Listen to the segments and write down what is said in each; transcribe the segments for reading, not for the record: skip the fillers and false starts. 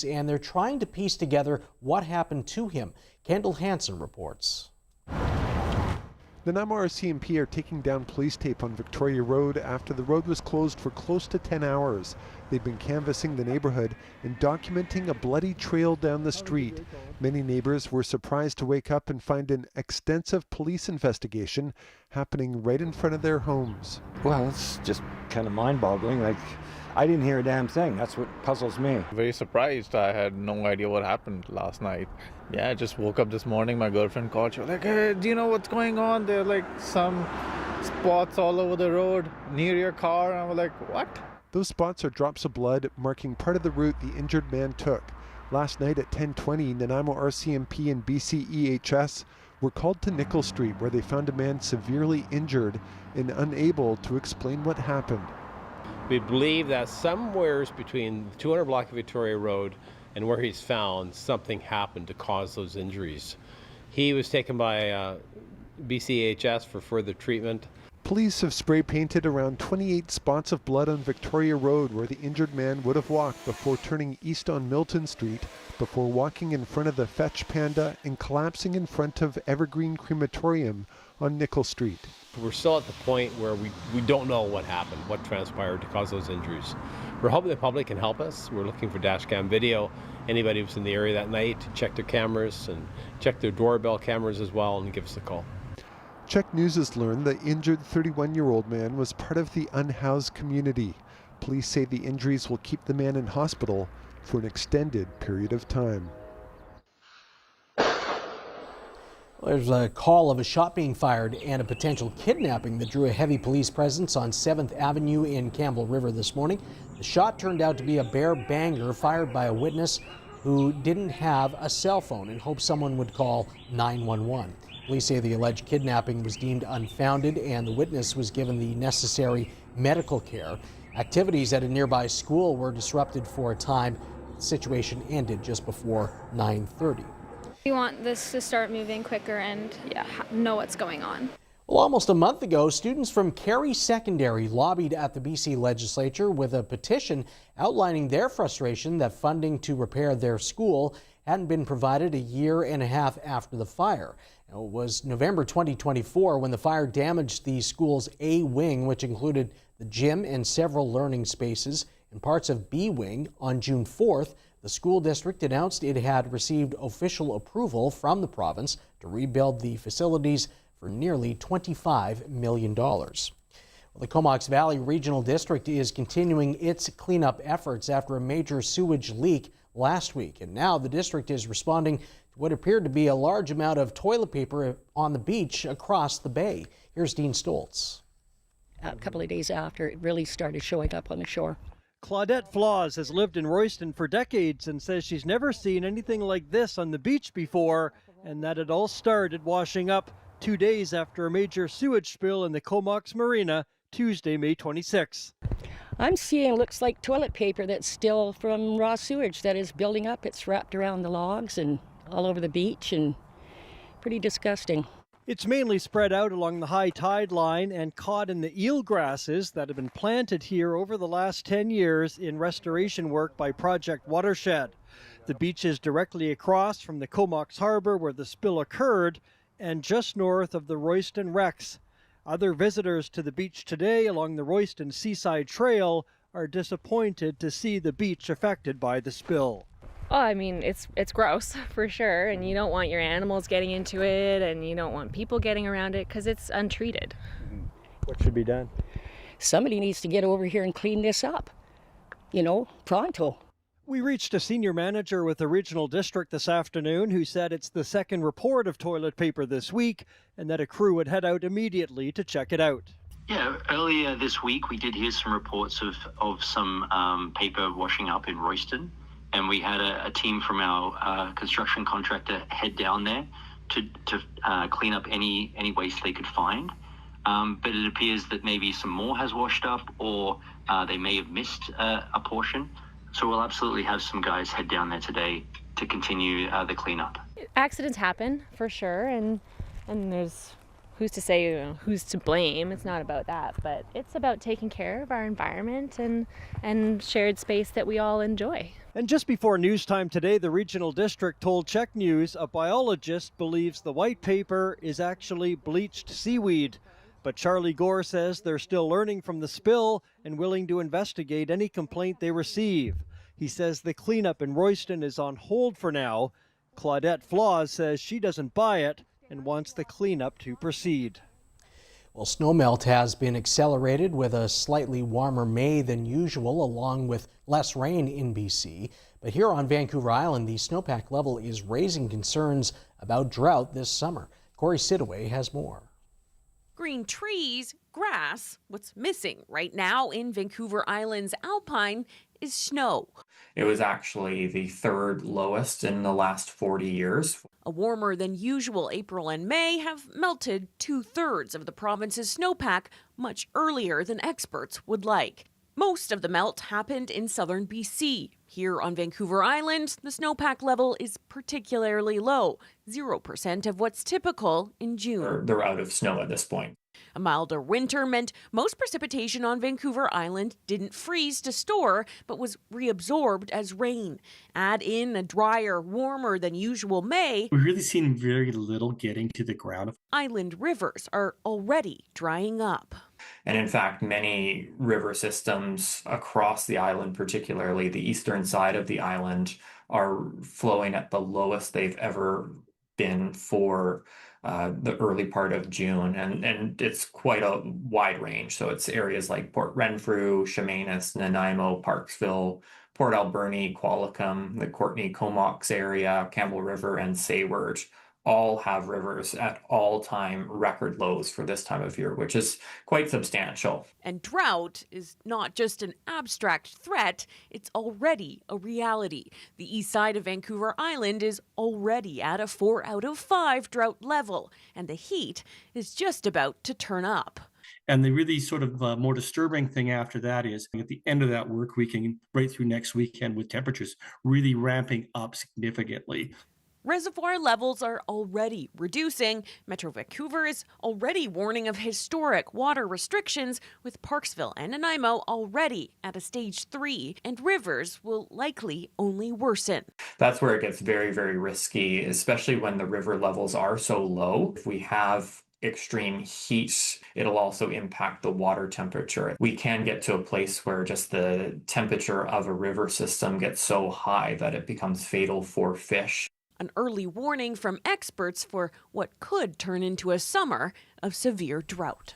And they're trying to piece together what happened to him. Kendall Hansen reports. The Nanaimo RCMP are taking down police tape on Victoria Road after the road was closed for close to 10 hours. They've been canvassing the neighborhood and documenting a bloody trail down the street. Many neighbors were surprised to wake up and find an extensive police investigation happening right in front of their homes. Well, it's just kind of mind-boggling. Like, I didn't hear a damn thing. That's what puzzles me. Very surprised. I had no idea what happened last night. Yeah, I just woke up this morning. My girlfriend called. She was like, "Hey, do you know what's going on? There are like some spots all over the road near your car." And I was like, "What?" Those spots are drops of blood marking part of the route the injured man took. Last night at 10:20, Nanaimo RCMP and BCEHS were called to Nickel Street, where they found a man severely injured and unable to explain what happened. We believe that somewhere between the 200 block of Victoria Road and where he's found, something happened to cause those injuries. He was taken by BCHS for further treatment. Police have spray painted around 28 spots of blood on Victoria Road where the injured man would have walked before turning east on Milton Street, before walking in front of the Fetch Panda and collapsing in front of Evergreen Crematorium on Nickel Street. We're still at the point where we don't know what happened, what transpired to cause those injuries. We're hoping the public can help us. We're looking for dash cam video. Anybody who's in the area that night, check their cameras and check their doorbell cameras as well and give us a call. CHEK News has learned the injured 31-year-old man was part of the unhoused community. Police say the injuries will keep the man in hospital for an extended period of time. There's a call of a shot being fired and a potential kidnapping that drew a heavy police presence on 7th Avenue in Campbell River this morning. The shot turned out to be a bear banger fired by a witness who didn't have a cell phone and hoped someone would call 911. Police say the alleged kidnapping was deemed unfounded and the witness was given the necessary medical care. Activities at a nearby school were disrupted for a time. The situation ended just before 9:30. We want this to start moving quicker and know what's going on. Well, almost a month ago, students from Carey Secondary lobbied at the BC Legislature with a petition outlining their frustration that funding to repair their school hadn't been provided a year and a half after the fire. Now, it was November 2024 when the fire damaged the school's A wing, which included the gym and several learning spaces, and parts of B wing. On June 4th, the school district announced it had received official approval from the province to rebuild the facilities for nearly $25 million. Well, the Comox Valley Regional District is continuing its cleanup efforts after a major sewage leak last week. And now the district is responding to what appeared to be a large amount of toilet paper on the beach across the bay. Here's Dean Stoltz. A couple of days after, it really started showing up on the shore. Claudette Flaws has lived in Royston for decades and says she's never seen anything like this on the beach before, and that it all started washing up 2 days after a major sewage spill in the Comox Marina Tuesday, May 26. I'm seeing, looks like toilet paper that's still from raw sewage that is building up. It's wrapped around the logs and all over the beach, and pretty disgusting. It's mainly spread out along the high tide line and caught in the eel grasses that have been planted here over the last 10 years in restoration work by Project Watershed. The beach is directly across from the Comox Harbor where the spill occurred and just north of the Royston Wrecks. Other visitors to the beach today along the Royston Seaside Trail are disappointed to see the beach affected by the spill. Oh, I mean, it's gross for sure, and you don't want your animals getting into it, and you don't want people getting around it because it's untreated. What should be done? Somebody needs to get over here and clean this up, pronto. We reached a senior manager with the regional district this afternoon who said it's the second report of toilet paper this week and that a crew would head out immediately to check it out. Yeah, earlier this week we did hear some reports of some paper washing up in Royston. And we had a team from our construction contractor head down there to clean up any waste they could find. But it appears that maybe some more has washed up, or they may have missed a portion. So we'll absolutely have some guys head down there today to continue the cleanup. Accidents happen for sure, and there's who's to say, who's to blame? It's not about that, but it's about taking care of our environment and shared space that we all enjoy. And just before news time today, the regional district told CHEK News a biologist believes the white paper is actually bleached seaweed. But Charlie Gore says they're still learning from the spill and willing to investigate any complaint they receive. He says the cleanup in Royston is on hold for now. Claudette Flaws says she doesn't buy it and wants the cleanup to proceed. Well, snowmelt has been accelerated with a slightly warmer May than usual, along with less rain in BC. But here on Vancouver Island, the snowpack level is raising concerns about drought this summer. Corey Sidaway has more. Green trees, grass. What's missing right now in Vancouver Island's Alpine is snow. It was actually the third lowest in the last 40 years. A warmer than usual April and May have melted 2/3 of the province's snowpack much earlier than experts would like. Most of the melt happened in southern BC. Here on Vancouver Island, the snowpack level is particularly low, 0% of what's typical in June. They're out of snow at this point. A milder winter meant most precipitation on Vancouver Island didn't freeze to store, but was reabsorbed as rain. Add in a drier, warmer than usual May. We've really seen very little getting to the ground. Island rivers are already drying up. And in fact, many river systems across the island, particularly the eastern side of the island, are flowing at the lowest they've ever been for the early part of June. And it's quite a wide range. So it's areas like Port Renfrew, Chemainus, Nanaimo, Parksville, Port Alberni, Qualicum, the Courtenay-Comox area, Campbell River, and Sayward all have rivers at all-time record lows for this time of year, which is quite substantial. And drought is not just an abstract threat, it's already a reality. The east side of Vancouver Island is already at a 4 out of 5 drought level, and the heat is just about to turn up. And the really sort of more disturbing thing after that is at the end of that work weekend, right through next weekend, with temperatures really ramping up significantly. Reservoir levels are already reducing. Metro Vancouver is already warning of historic water restrictions, with Parksville and Nanaimo already at a stage 3, and rivers will likely only worsen. That's where it gets very, very risky, especially when the river levels are so low. If we have extreme heat, it'll also impact the water temperature. We can get to a place where just the temperature of a river system gets so high that it becomes fatal for fish. An early warning from experts for what could turn into a summer of severe drought.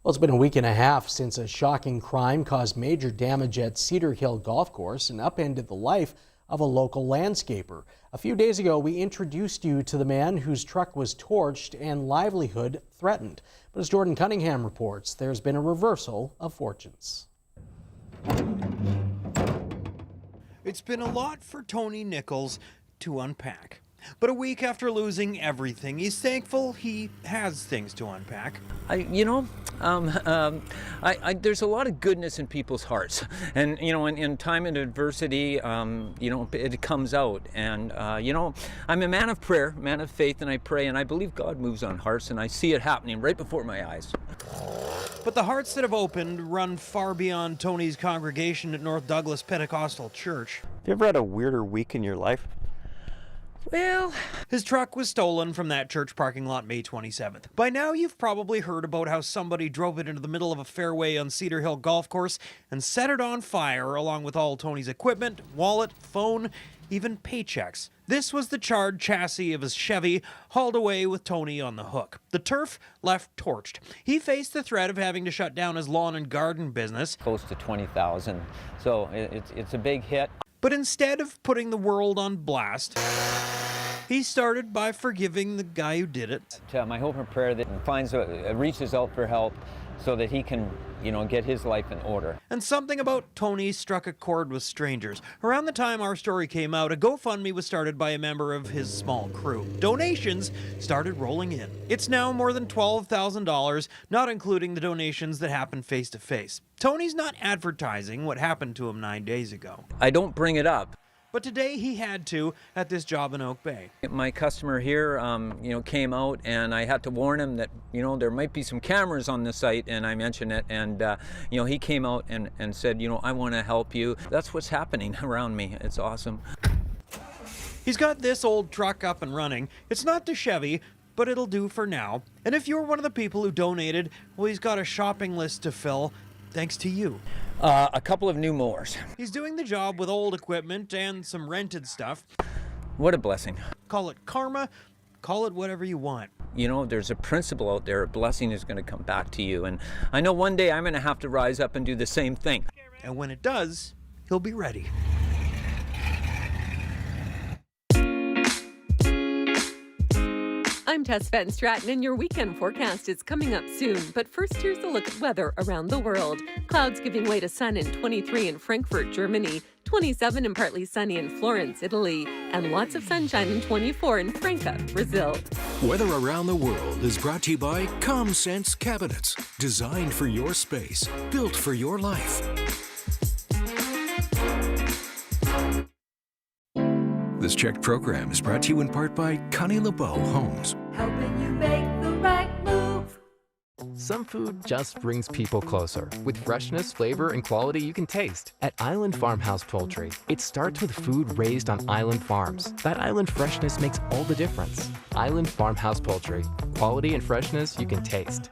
Well, it's been a week and a half since a shocking crime caused major damage at Cedar Hill Golf Course and upended the life of a local landscaper. A few days ago, we introduced you to the man whose truck was torched and livelihood threatened. But as Jordan Cunningham reports, there's been a reversal of fortunes. It's been a lot for Tony Nichols to unpack. But a week after losing everything, he's thankful he has things to unpack. There's a lot of goodness in people's hearts, and in time and adversity, it comes out. And I'm a man of prayer, man of faith, and I pray, and I believe God moves on hearts, and I see it happening right before my eyes. But the hearts that have opened run far beyond Tony's congregation at North Douglas Pentecostal Church. Have you ever had a weirder week in your life? Well, his truck was stolen from that church parking lot May 27th. By now, you've probably heard about how somebody drove it into the middle of a fairway on Cedar Hill Golf Course and set it on fire, along with all Tony's equipment, wallet, phone, even paychecks. This was the charred chassis of his Chevy, hauled away with Tony on the hook. The turf left torched. He faced the threat of having to shut down his lawn and garden business. Close to $20,000, so it's a big hit. But instead of putting the world on blast, he started by forgiving the guy who did it. My hope and prayer that he reaches out for help so that he can, get his life in order. And something about Tony struck a chord with strangers. Around the time our story came out, a GoFundMe was started by a member of his small crew. Donations started rolling in. It's now more than $12,000, not including the donations that happened face to face. Tony's not advertising what happened to him 9 days ago. I don't bring it up but today he had to at this job in Oak Bay. My customer here, came out, and I had to warn him that, there might be some cameras on the site, and I mentioned it, and, he came out and said, I want to help you. That's what's happening around me. It's awesome. He's got this old truck up and running. It's not the Chevy, but it'll do for now. And if you're one of the people who donated, well, he's got a shopping list to fill, thanks to you. A couple of new mowers. He's doing the job with old equipment and some rented stuff. What a blessing. Call it karma, call it whatever you want. There's a principle out there, a blessing is going to come back to you. And I know one day I'm going to have to rise up and do the same thing. And when it does, he'll be ready. I'm Tess Van Stratton, and your weekend forecast is coming up soon. But first, here's a look at weather around the world. Clouds giving way to sun in 23 in Frankfurt, Germany, 27 and partly sunny in Florence, Italy, and lots of sunshine in 24 in Franca, Brazil. Weather around the world is brought to you by ComSense Cabinets. Designed for your space, built for your life. This CHEK program is brought to you in part by Connie LeBeau Homes. Helping you make the right move. Some food just brings people closer, with freshness, flavor, and quality you can taste. At Island Farmhouse Poultry, it starts with food raised on island farms. That island freshness makes all the difference. Island Farmhouse Poultry, quality and freshness you can taste.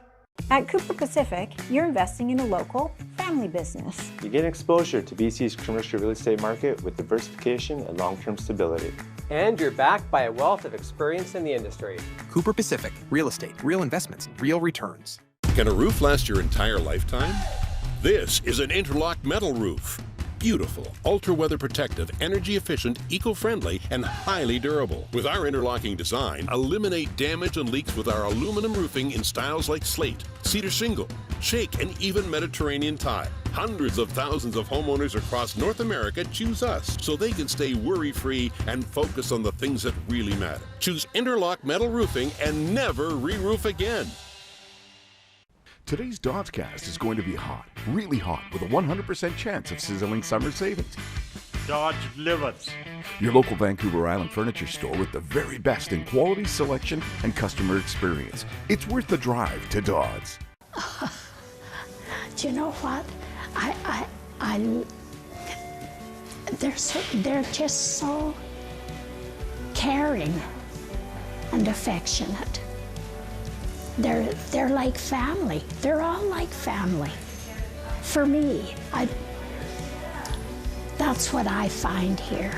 At Cooper Pacific, you're investing in a local family business. You get exposure to BC's commercial real estate market with diversification and long-term stability. And you're backed by a wealth of experience in the industry. Cooper Pacific, real estate, real investments, real returns. Can a roof last your entire lifetime? This is an interlock metal roof. Beautiful, ultra-weather protective, energy-efficient, eco-friendly, and highly durable. With our interlocking design, eliminate damage and leaks with our aluminum roofing in styles like slate, cedar shingle, shake, and even Mediterranean tile. Hundreds of thousands of homeowners across North America choose us so they can stay worry-free and focus on the things that really matter. Choose interlock metal roofing and never re-roof again. Today's Dodgecast is going to be hot, really hot, with a 100% chance of sizzling summer savings. Dodge delivers. Your local Vancouver Island furniture store with the very best in quality, selection, and customer experience. It's worth the drive to Dodds. Do you know what? They're just so caring and affectionate. They're like family. They're all like family. For me, that's what I find here.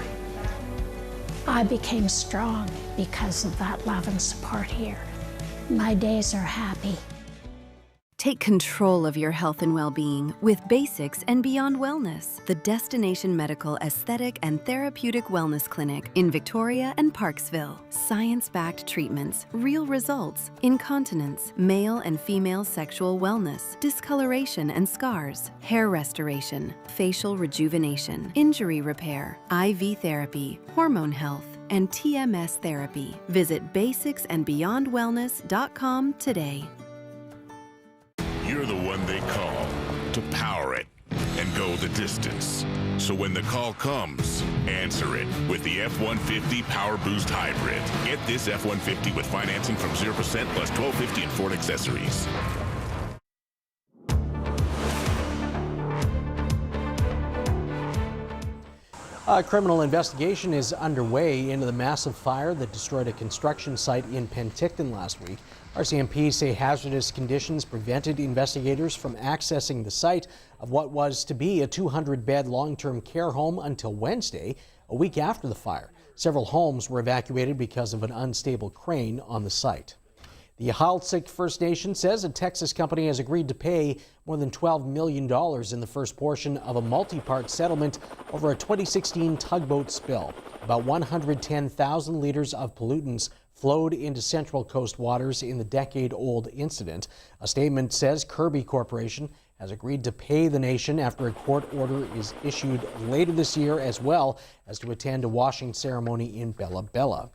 I became strong because of that love and support here. My days are happy. Take control of your health and well-being with Basics and Beyond Wellness, the destination medical, aesthetic, and therapeutic wellness clinic in Victoria and Parksville. Science-backed treatments, real results, incontinence, male and female sexual wellness, discoloration and scars, hair restoration, facial rejuvenation, injury repair, IV therapy, hormone health, and TMS therapy. Visit basicsandbeyondwellness.com today. You're the one they call to power it and go the distance. So when the call comes, answer it with the F-150 Power Boost Hybrid. Get this F-150 with financing from 0% plus $1,250 in Ford accessories. A criminal investigation is underway into the massive fire that destroyed a construction site in Penticton last week. RCMP say hazardous conditions prevented investigators from accessing the site of what was to be a 200-bed long-term care home until Wednesday, a week after the fire. Several homes were evacuated because of an unstable crane on the site. The Haltsik First Nation says a Texas company has agreed to pay more than $12 million in the first portion of a multi-part settlement over a 2016 tugboat spill. About 110,000 liters of pollutants flowed into Central Coast waters in the decade-old incident. A statement says Kirby Corporation has agreed to pay the nation after a court order is issued later this year, as well as to attend a washing ceremony in Bella Bella.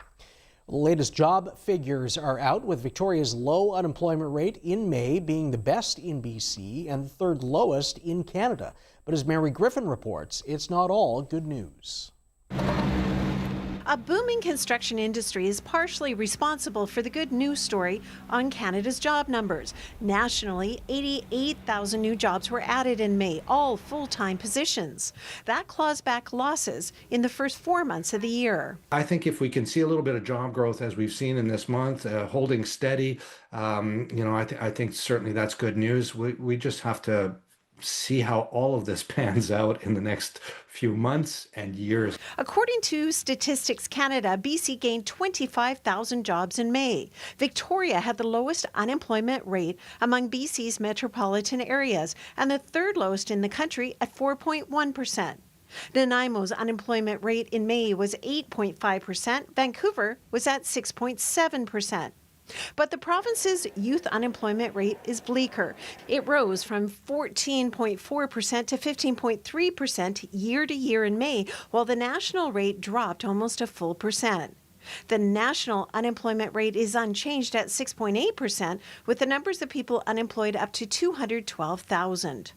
The latest job figures are out, with Victoria's low unemployment rate in May being the best in BC and the third lowest in Canada. But as Mary Griffin reports, it's not all good news. A booming construction industry is partially responsible for the good news story on Canada's job numbers. Nationally, 88,000 new jobs were added in May, all full-time positions. That claws back losses in the first 4 months of the year. I think if we can see a little bit of job growth as we've seen in this month, holding steady, I think certainly that's good news. We just have to see how all of this pans out in the next few months and years. According to Statistics Canada, BC gained 25,000 jobs in May. Victoria had the lowest unemployment rate among BC's metropolitan areas and the third lowest in the country at 4.1%. Nanaimo's unemployment rate in May was 8.5%. Vancouver was at 6.7%. But the province's youth unemployment rate is bleaker. It rose from 14.4% to 15.3% year to year in May, while the national rate dropped almost a full percent. The national unemployment rate is unchanged at 6.8%, with the numbers of people unemployed up to 212,000.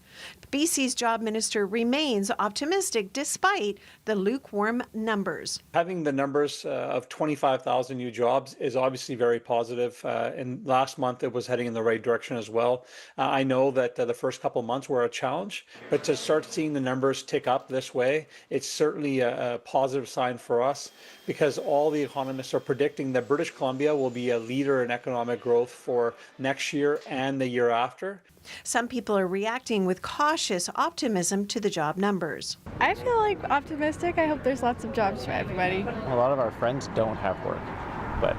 BC's job minister remains optimistic despite the lukewarm numbers. Having the numbers of 25,000 new jobs is obviously very positive. And last month it was heading in the right direction as well. I know that the first couple of months were a challenge, but to start seeing the numbers tick up this way, it's certainly a positive sign for us, because all the economists are predicting that British Columbia will be a leader in economic growth for next year and the year after. Some people are reacting with cautious optimism to the job numbers. I feel like optimistic. I hope there's lots of jobs for everybody. A lot of our friends don't have work, but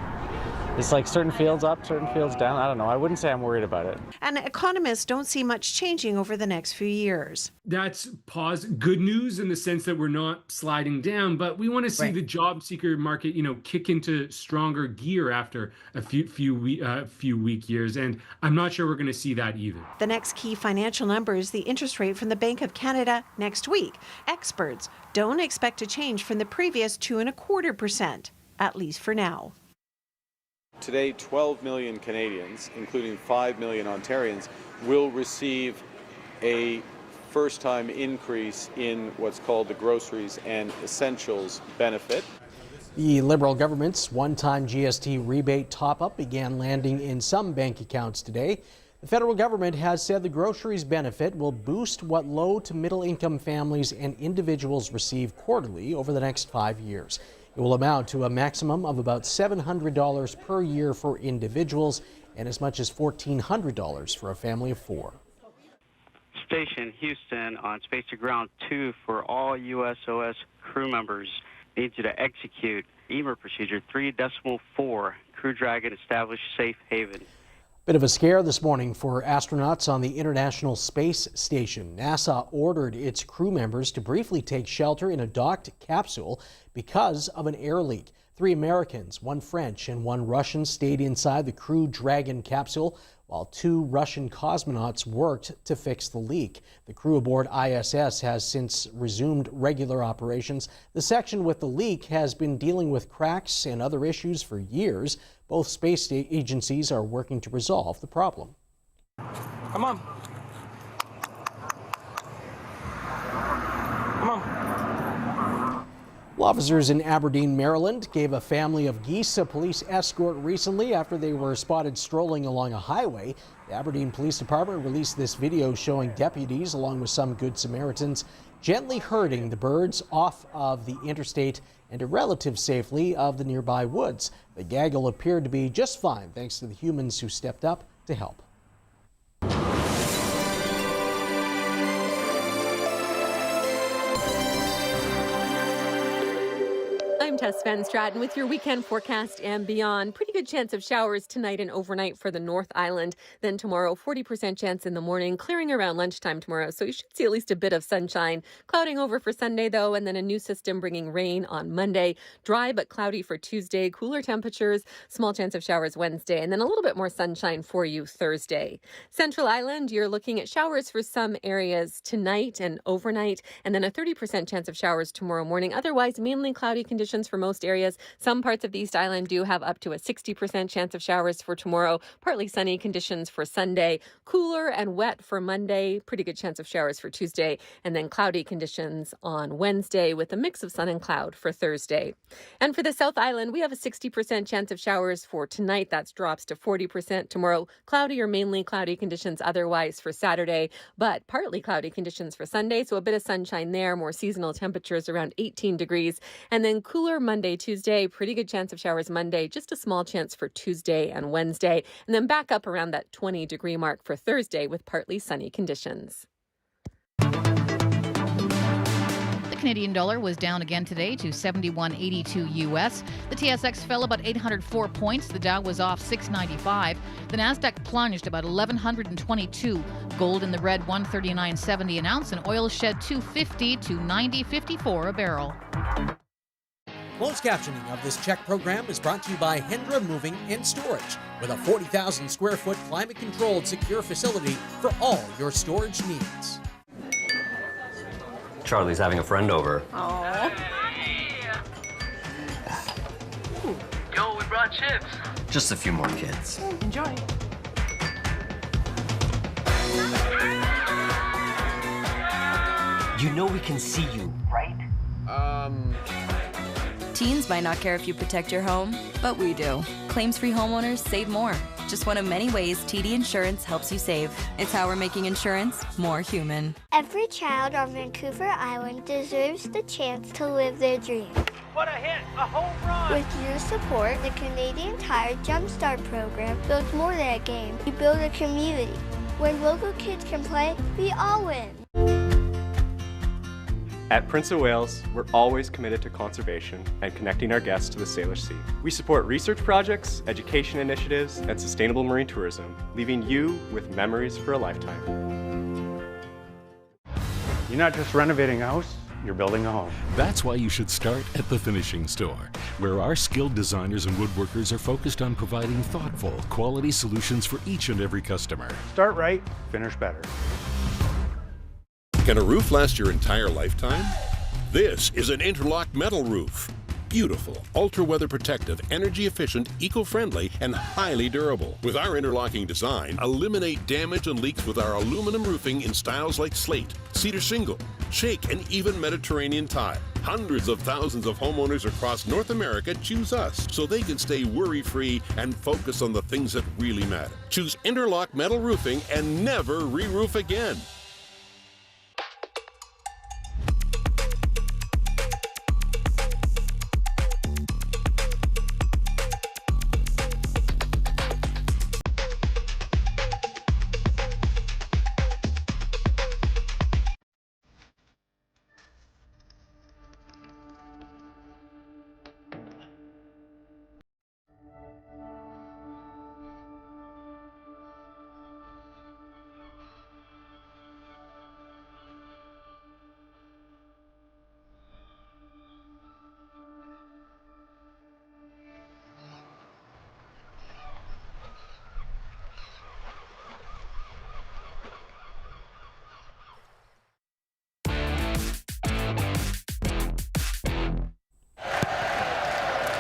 it's like certain fields up, certain fields down. I don't know. I wouldn't say I'm worried about it. And economists don't see much changing over the next few years. That's good news in the sense that we're not sliding down, but we want to see the job seeker market, kick into stronger gear after a few weak years, and I'm not sure we're going to see that either. The next key financial number is the interest rate from the Bank of Canada next week. Experts don't expect a change from the previous 2.25%, at least for now. Today, 12 million Canadians, including 5 million Ontarians, will receive a first-time increase in what's called the Groceries and Essentials benefit. The Liberal government's one-time GST rebate top-up began landing in some bank accounts today. The federal government has said the groceries benefit will boost what low to middle-income families and individuals receive quarterly over the next 5 years. It will amount to a maximum of about $700 per year for individuals and as much as $1,400 for a family of 4. Station Houston on Space to Ground 2 for all USOS crew members. Need you to execute EMER procedure 3.4. Crew Dragon established safe haven. Bit of a scare this morning for astronauts on the International Space Station. NASA ordered its crew members to briefly take shelter in a docked capsule because of an air leak. 3 Americans, 1 French and 1 Russian stayed inside the Crew Dragon capsule while 2 Russian cosmonauts worked to fix the leak. The crew aboard ISS has since resumed regular operations. The section with the leak has been dealing with cracks and other issues for years. Both space agencies are working to resolve the problem. Come on. Come on. Officers in Aberdeen, Maryland gave a family of geese a police escort recently after they were spotted strolling along a highway. The Aberdeen Police Department released this video showing deputies, along with some Good Samaritans, gently herding the birds off of the interstate and to relative safely of the nearby woods. The gaggle appeared to be just fine thanks to the humans who stepped up to help. I'm Tess Van Stratton with your weekend forecast and beyond. Pretty good chance of showers tonight and overnight for the North Island. Then tomorrow, 40% chance in the morning, clearing around lunchtime tomorrow. So you should see at least a bit of sunshine. Clouding over for Sunday, though, and then a new system bringing rain on Monday. Dry but cloudy for Tuesday, cooler temperatures, small chance of showers Wednesday, and then a little bit more sunshine for you Thursday. Central Island, you're looking at showers for some areas tonight and overnight, and then a 30% chance of showers tomorrow morning. Otherwise, mainly cloudy conditions conditions for most areas. Some parts of the East Island do have up to a 60% chance of showers for tomorrow. Partly sunny conditions for Sunday. Cooler and wet for Monday. Pretty good chance of showers for Tuesday. And then cloudy conditions on Wednesday with a mix of sun and cloud for Thursday. And for the South Island, we have a 60% chance of showers for tonight. That drops to 40% tomorrow. Cloudy or mainly cloudy conditions otherwise for Saturday, but partly cloudy conditions for Sunday. So a bit of sunshine there, more seasonal temperatures around 18 degrees. And then cooler Monday, Tuesday, pretty good chance of showers Monday, just a small chance for Tuesday and Wednesday. And then back up around that 20-degree mark for Thursday with partly sunny conditions. The Canadian dollar was down again today to 71.82 US. The TSX fell about 804 points. The Dow was off 695. The Nasdaq plunged about 1,122. Gold in the red 139.70 an ounce, and oil shed 250 to 90.54 a barrel. Closed captioning of this CHEK program is brought to you by Hendra Moving and Storage, with a 40,000 square foot climate-controlled secure facility for all your storage needs. Charlie's having a friend over. Aww. Yo, we brought chips. Just a few more kids. Enjoy. You know we can see you, right? Teens might not care if you protect your home, but we do. Claims-free homeowners save more. Just one of many ways TD Insurance helps you save. It's how we're making insurance more human. Every child on Vancouver Island deserves the chance to live their dream. What a hit! A home run! With your support, the Canadian Tire Jumpstart program builds more than a game. We build a community. When local kids can play, we all win. At Prince of Wales, we're always committed to conservation and connecting our guests to the Salish Sea. We support research projects, education initiatives, and sustainable marine tourism, leaving you with memories for a lifetime. You're not just renovating a house, you're building a home. That's why you should start at The Finishing Store, where our skilled designers and woodworkers are focused on providing thoughtful, quality solutions for each and every customer. Start right, finish better. Can a roof last your entire lifetime? This is an interlock metal roof. Beautiful, ultra-weather protective, energy efficient, eco-friendly, and highly durable. With our interlocking design, eliminate damage and leaks with our aluminum roofing in styles like slate, cedar shingle, shake, and even Mediterranean tile. Hundreds of thousands of homeowners across North America choose us so they can stay worry-free and focus on the things that really matter. Choose interlock metal roofing and never re-roof again.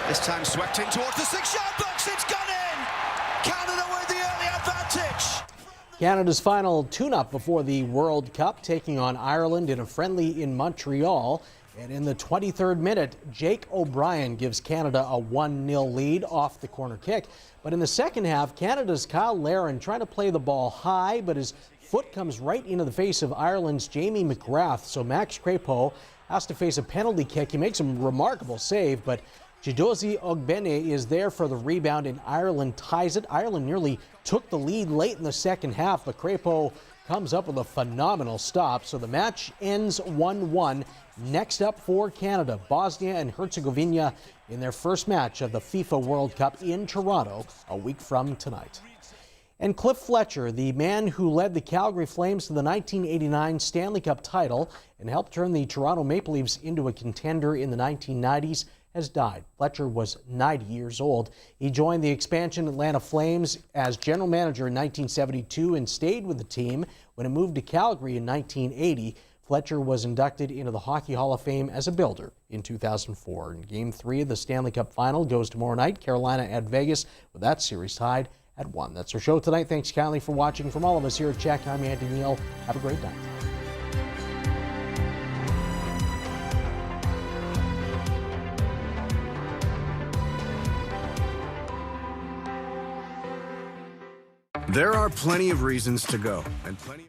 This time swept in towards the 6-yard box. It's gone in. Canada with the early advantage. Canada's final tune-up before the World Cup, taking on Ireland in a friendly in Montreal. And in the 23rd minute, Jake O'Brien gives Canada a 1-0 lead off the corner kick. But in the second half, Canada's Kyle Larin trying to play the ball high, but his foot comes right into the face of Ireland's Jamie McGrath. So Max Crepeau has to face a penalty kick. He makes a remarkable save, but Chidozie Ogbene is there for the rebound, and Ireland ties it. Ireland nearly took the lead late in the second half, but Crepeau comes up with a phenomenal stop. So the match ends 1-1. Next up for Canada, Bosnia and Herzegovina in their first match of the FIFA World Cup in Toronto a week from tonight. And Cliff Fletcher, the man who led the Calgary Flames to the 1989 Stanley Cup title and helped turn the Toronto Maple Leafs into a contender in the 1990s, has died. Fletcher was 90 years old. He joined the expansion Atlanta Flames as general manager in 1972 and stayed with the team when it moved to Calgary in 1980. Fletcher was inducted into the Hockey Hall of Fame as a builder in 2004. And Game 3 of the Stanley Cup Final goes tomorrow night. Carolina at Vegas, with that series tied at 1. That's our show tonight. Thanks kindly for watching. From all of us here at CHEK, I'm Andy Neal. Have a great night. There are plenty of reasons to go, and plenty